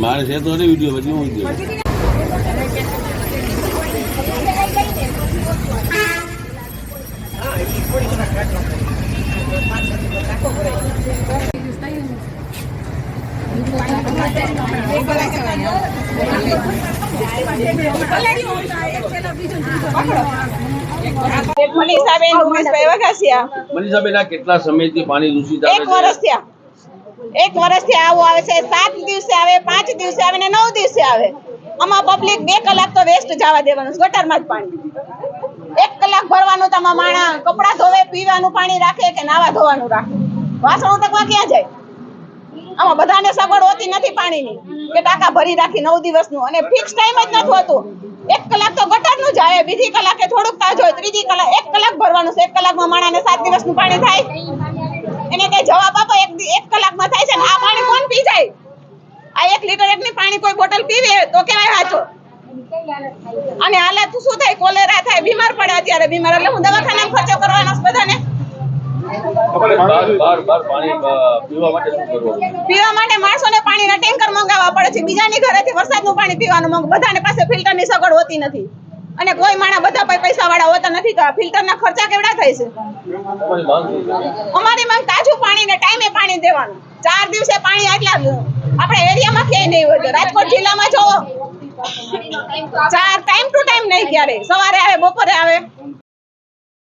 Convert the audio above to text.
મારે છે તો નહીં વિડીયો પછી હું મનીષાબેન કેટલા સમયથી પાણી દૂષિત આવે છે? એક વર્ષથી આવું આવે છે। 7 દિવસે આવે, 5 દિવસે આવે ને 9 દિવસે આવે। આમાં પબ્લિક 2 કલાક તો વેસ્ટ જવા દેવાનું ગટરમાં જ પાણી। 1 કલાક ભરવાનું તો માણા કપડા ધોવે, પીવાનું પાણી રાખે કે નાવા ધોવાનું રાખે, વાસણ ઉટકવા ક્યાં જાય? આમાં બધાને સગવડ હોતી નથી પાણીની કે ટાંકા ભરી રાખી 9 દિવસનું, અને ફિક્સ ટાઈમ જ નથી હોતું। 1 કલાક તો ગટરનું જ આવે, બીજી કલાકે થોડુંક તાજ હોય, ત્રીજી કલાક 1 કલાક ભરવાનું છે। 1 કલાકમાં માણાને 7 દિવસનું પાણી થાય? એને કઈ જવાબ આપો। 1 કલાકમાં થાય છે ને આ પાણી કોણ પી જાય? આ 1 લીટર એકની પાણી કોઈ બોટલ પીવે તો કેવાય સાચો? અને હાલત શું થાય? કોલેરા થાય, બીમાર પડે। અત્યારે બીમાર એટલે હું દવાખાનામાં ખર્ચો કરવાનો બધાને। પીવા માટે માણસોને પાણીના ટેન્કર મંગાવવા પડે છે, બીજાની ઘરેથી વરસાદનું પાણી પીવાનું મંગ, બધાને પાસે ફિલ્ટરની સગવડ હોતી નથી, અને કોઈ માણસ બધા પૈસા વાળા હોતા નથી તો ફિલ્ટરના ખર્ચા કેવડા થાય છે? અમારી માંગ તાજું પાણી ને ટાઈમે પાણી દેવાનું। 4 દિવસે પાણી આટલા આપણે એરિયામાં ક્યાંય નહીં હોય। રાજકોટ જિલ્લામાં જો 4 ટાઈમ ટુ ટાઈમ નહીં, ક્યારે સવારે આવે, બપોરે આવે।